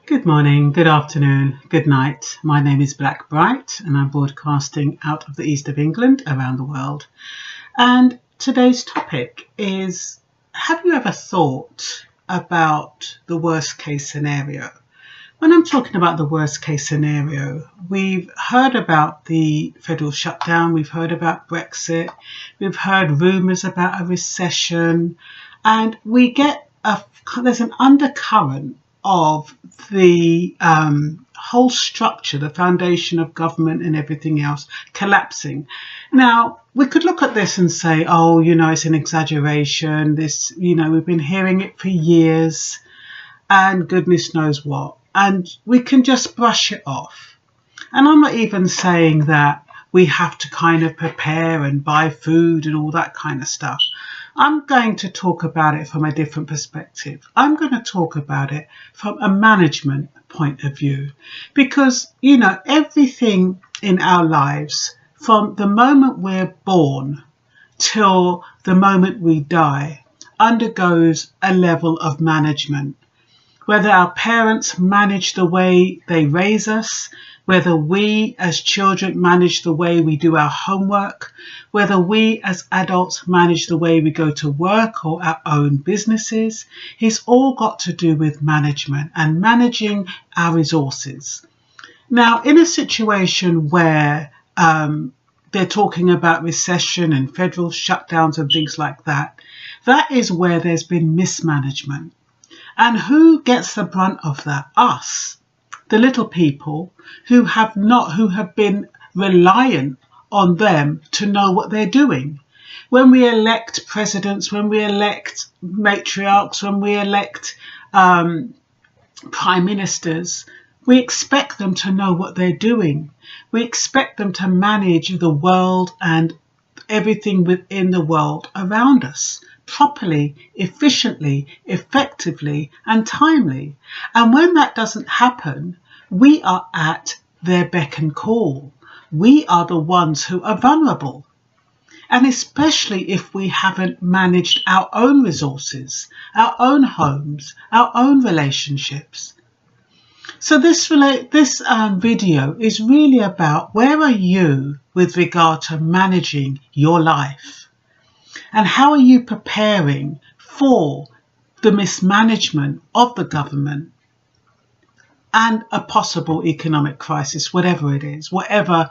Good morning, good afternoon, good night. My name is Blackbright and I'm broadcasting out of the east of England around the world. And today's topic is, have you ever thought about the worst case scenario? When I'm talking about the worst case scenario, we've heard about the federal shutdown, we've heard about Brexit, we've heard rumours about a recession, and there's an undercurrent of the whole structure, the foundation of government and everything else collapsing. Now, we could look at this and say, oh, it's an exaggeration. We've been hearing it for years and goodness knows what. And we can just brush it off. And I'm not even saying that we have to kind of prepare and buy food and all that kind of stuff. I'm going to talk about it from a different perspective. I'm going to talk about it from a management point of view, because, everything in our lives, from the moment we're born till the moment we die, undergoes a level of management. Whether our parents manage the way they raise us, whether we as children manage the way we do our homework, whether we as adults manage the way we go to work or our own businesses, it's all got to do with management and managing our resources. Now, in a situation where they're talking about recession and federal shutdowns and things like that, that is where there's been mismanagement. And who gets the brunt of that? Us, the little people who have been reliant on them to know what they're doing. When we elect presidents, when we elect matriarchs, when we elect prime ministers, we expect them to know what they're doing. We expect them to manage the world and everything within the world around us properly, efficiently, effectively, and timely. And when that doesn't happen, we are at their beck and call. We are the ones who are vulnerable. And especially if we haven't managed our own resources, our own homes, our own relationships. So this video is really about, where are you with regard to managing your life? And how are you preparing for the mismanagement of the government and a possible economic crisis, whatever it is, whatever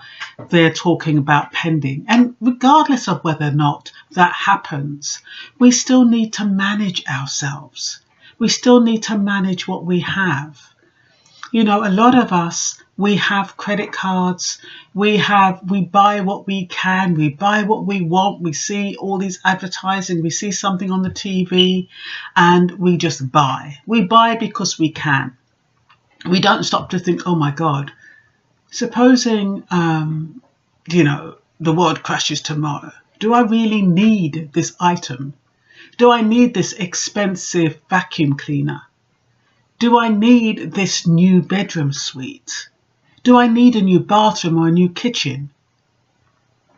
they're talking about pending? And regardless of whether or not that happens, we still need to manage ourselves. We still need to manage what we have. A lot of us, we have credit cards, we buy what we can, we buy what we want, we see all these advertising, we see something on the TV and we just buy. We buy because we can. We don't stop to think, oh my God, supposing, the world crashes tomorrow. Do I really need this item? Do I need this expensive vacuum cleaner? Do I need this new bedroom suite? Do I need a new bathroom or a new kitchen?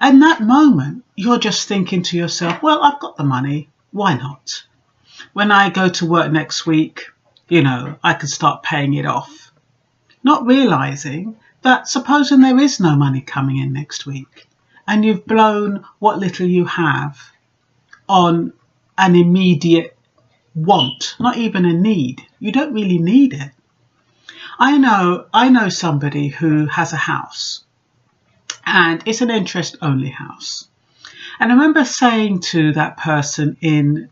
And that moment, you're just thinking to yourself, well, I've got the money. Why not? When I go to work next week, I can start paying it off. Not realizing that, supposing there is no money coming in next week and you've blown what little you have on an immediate want, not even a need. You don't really need it. I know somebody who has a house, and it's an interest only house. And I remember saying to that person in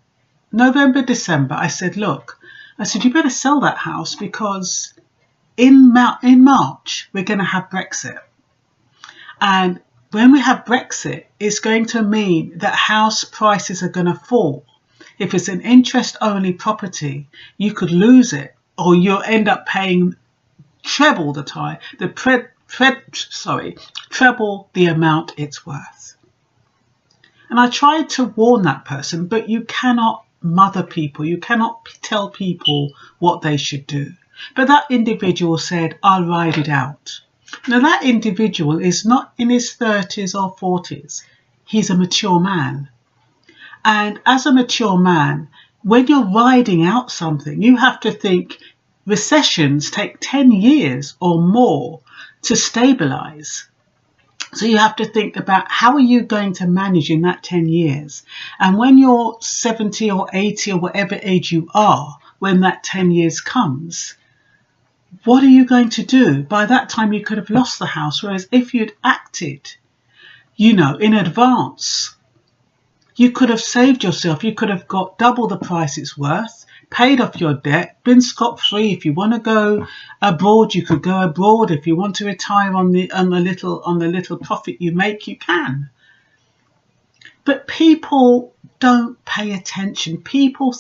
November, December, I said, you better sell that house, because in March, we're going to have Brexit. And when we have Brexit, it's going to mean that house prices are going to fall. If it's an interest-only property, you could lose it, or you'll end up paying treble the time, treble the amount it's worth. And I tried to warn that person, but you cannot mother people, you cannot tell people what they should do. But that individual said, I'll ride it out. Now that individual is not in his 30s or 40s. He's a mature man. And as a mature man, when you're riding out something, you have to think, recessions take 10 years or more to stabilize. So you have to think about how are you going to manage in that 10 years. And when you're 70 or 80 or whatever age you are, when that 10 years comes, what are you going to do? By that time you could have lost the house. Whereas if you'd acted, in advance, you could have saved yourself. You could have got double the price it's worth, paid off your debt, been scot-free. If you want to go abroad, you could go abroad. If you want to retire on the little profit you make, you can. But people don't pay attention. People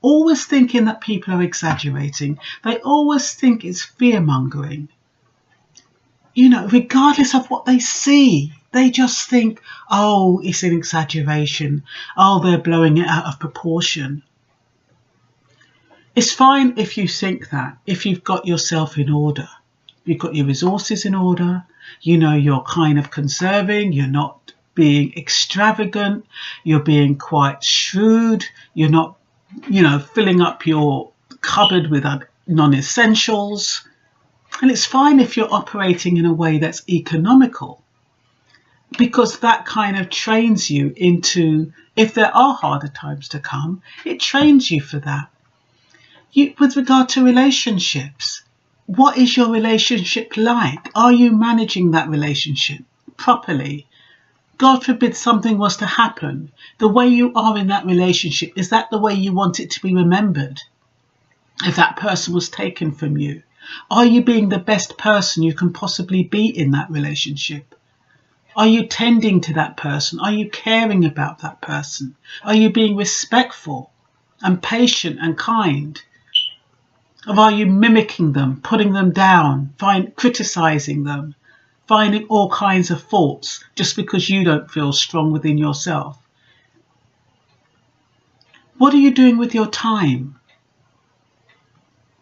always thinking that people are exaggerating. They always think it's fear-mongering. Regardless of what they see, they just think, oh, it's an exaggeration. Oh, they're blowing it out of proportion. It's fine if you think that, if you've got yourself in order. You've got your resources in order. You're kind of conserving. You're not being extravagant. You're being quite shrewd. You're not, filling up your cupboard with non-essentials. And it's fine if you're operating in a way that's economical, because that kind of trains you into, if there are harder times to come, it trains you for that. With regard to relationships, what is your relationship like? Are you managing that relationship properly? God forbid something was to happen. The way you are in that relationship, is that the way you want it to be remembered? If that person was taken from you, are you being the best person you can possibly be in that relationship? Are you tending to that person? Are you caring about that person? Are you being respectful and patient and kind? Or are you mimicking them, putting them down, criticizing them, finding all kinds of faults just because you don't feel strong within yourself? What are you doing with your time?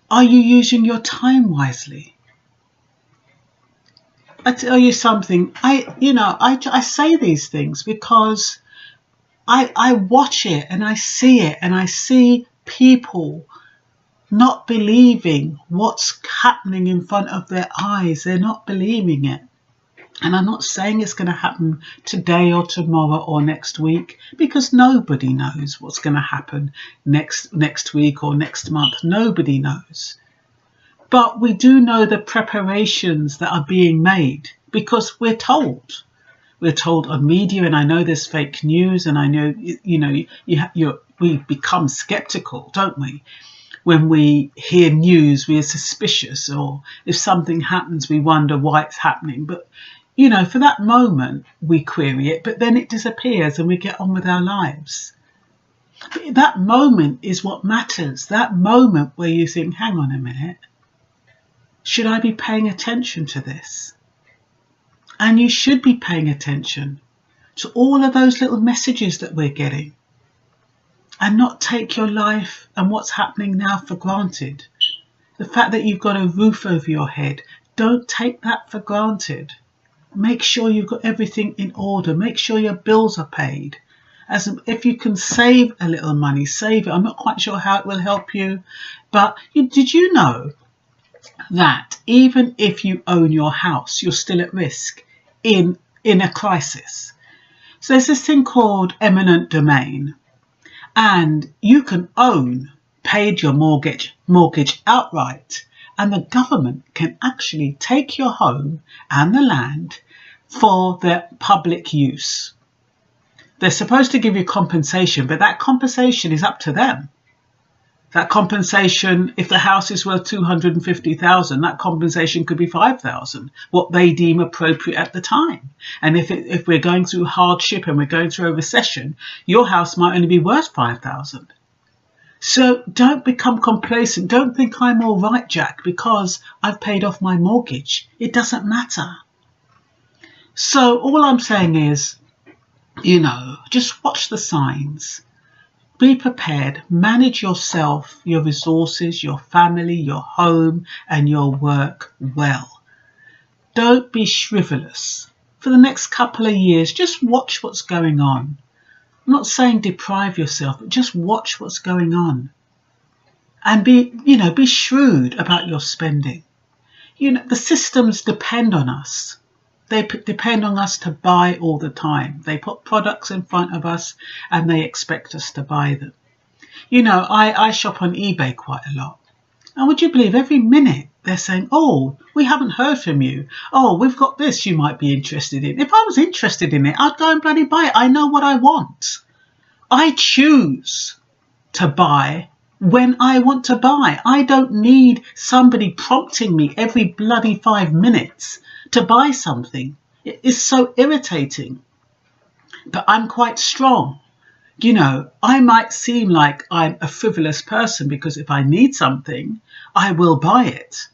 Are you using your time wisely? I tell you something, I say these things because I watch it and I see it, and I see people not believing what's happening in front of their eyes. They're not believing it. And I'm not saying it's going to happen today or tomorrow or next week, because nobody knows what's going to happen next week or next month. Nobody knows. But we do know the preparations that are being made, because we're told. We're told on media, and I know there's fake news, and I know, we become skeptical, don't we? When we hear news, we are suspicious, or if something happens, we wonder why it's happening. But, for that moment, we query it, but then it disappears and we get on with our lives. But that moment is what matters. That moment where you think, hang on a minute, should I be paying attention to this? And you should be paying attention to all of those little messages that we're getting, and not take your life and what's happening now for granted. The fact that you've got a roof over your head, don't take that for granted. Make sure you've got everything in order. Make sure your bills are paid. If you can save a little money, save it. I'm not quite sure how it will help you, but did you know that even if you own your house, you're still at risk in a crisis? So there's this thing called eminent domain, and you can paid your mortgage outright, and the government can actually take your home and the land for their public use. They're supposed to give you compensation, but that compensation is up to them. That compensation, if the house is worth 250,000, that compensation could be 5,000, what they deem appropriate at the time. And if we're going through hardship and we're going through a recession, your house might only be worth 5,000. So don't become complacent. Don't think I'm all right, Jack, because I've paid off my mortgage. It doesn't matter. So all I'm saying is, just watch the signs. Be prepared. Manage yourself, your resources, your family, your home, and your work well. Don't be frivolous. For the next couple of years, just watch what's going on. I'm not saying deprive yourself, but just watch what's going on. and be shrewd about your spending. The systems depend on us. They depend on us to buy all the time. They put products in front of us and they expect us to buy them. I shop on eBay quite a lot. And would you believe every minute they're saying, oh, we haven't heard from you. Oh, we've got this you might be interested in. If I was interested in it, I'd go and bloody buy it. I know what I want. I choose to buy when I want to buy. I don't need somebody prompting me every bloody 5 minutes to buy something. It is so irritating. But I'm quite strong. I might seem like I'm a frivolous person because if I need something, I will buy it.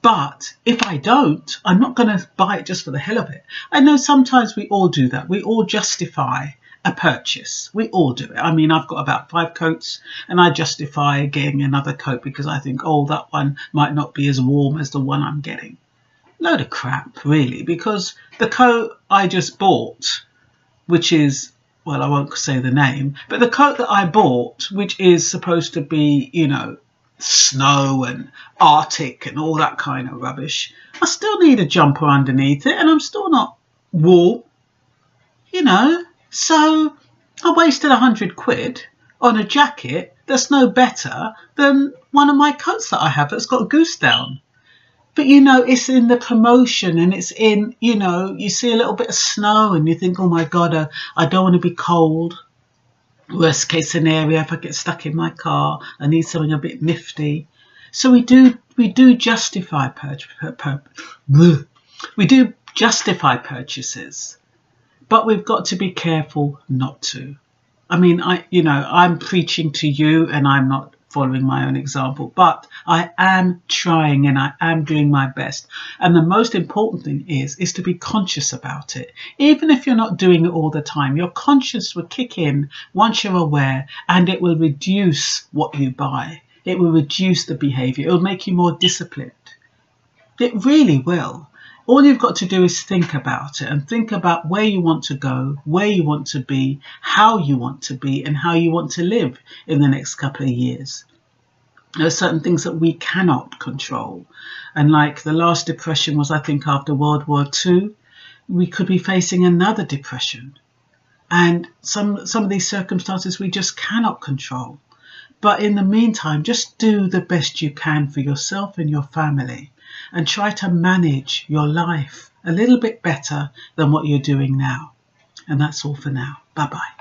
But if I don't, I'm not going to buy it just for the hell of it. I know sometimes we all do that. We all justify a purchase. We all do it. I mean, I've got about 5 coats and I justify getting another coat because I think, oh, that one might not be as warm as the one I'm getting. Load of crap, really, because the coat I just bought, which is, well, I won't say the name, but the coat that I bought, which is supposed to be, snow and Arctic and all that kind of rubbish, I still need a jumper underneath it and I'm still not warm, So I wasted 100 quid on a jacket that's no better than one of my coats that I have that's got a goose down. But, it's in the promotion and it's in, you see a little bit of snow and you think, oh, my God, I don't want to be cold. Worst case scenario, if I get stuck in my car, I need something a bit nifty. So we do justify purchases, but we've got to be careful not to. I mean, I'm preaching to you and I'm not following my own example, but I am trying and I am doing my best. And the most important thing is to be conscious about it. Even if you're not doing it all the time, your conscience will kick in once you're aware and it will reduce what you buy. It will reduce the behavior. It will make you more disciplined. It really will. All you've got to do is think about it and think about where you want to go, where you want to be, how you want to be, and how you want to live in the next couple of years. There are certain things that we cannot control. And like the last depression was, I think, after World War II, we could be facing another depression. And some of these circumstances we just cannot control. But in the meantime, just do the best you can for yourself and your family. And try to manage your life a little bit better than what you're doing now. And that's all for now. Bye-bye.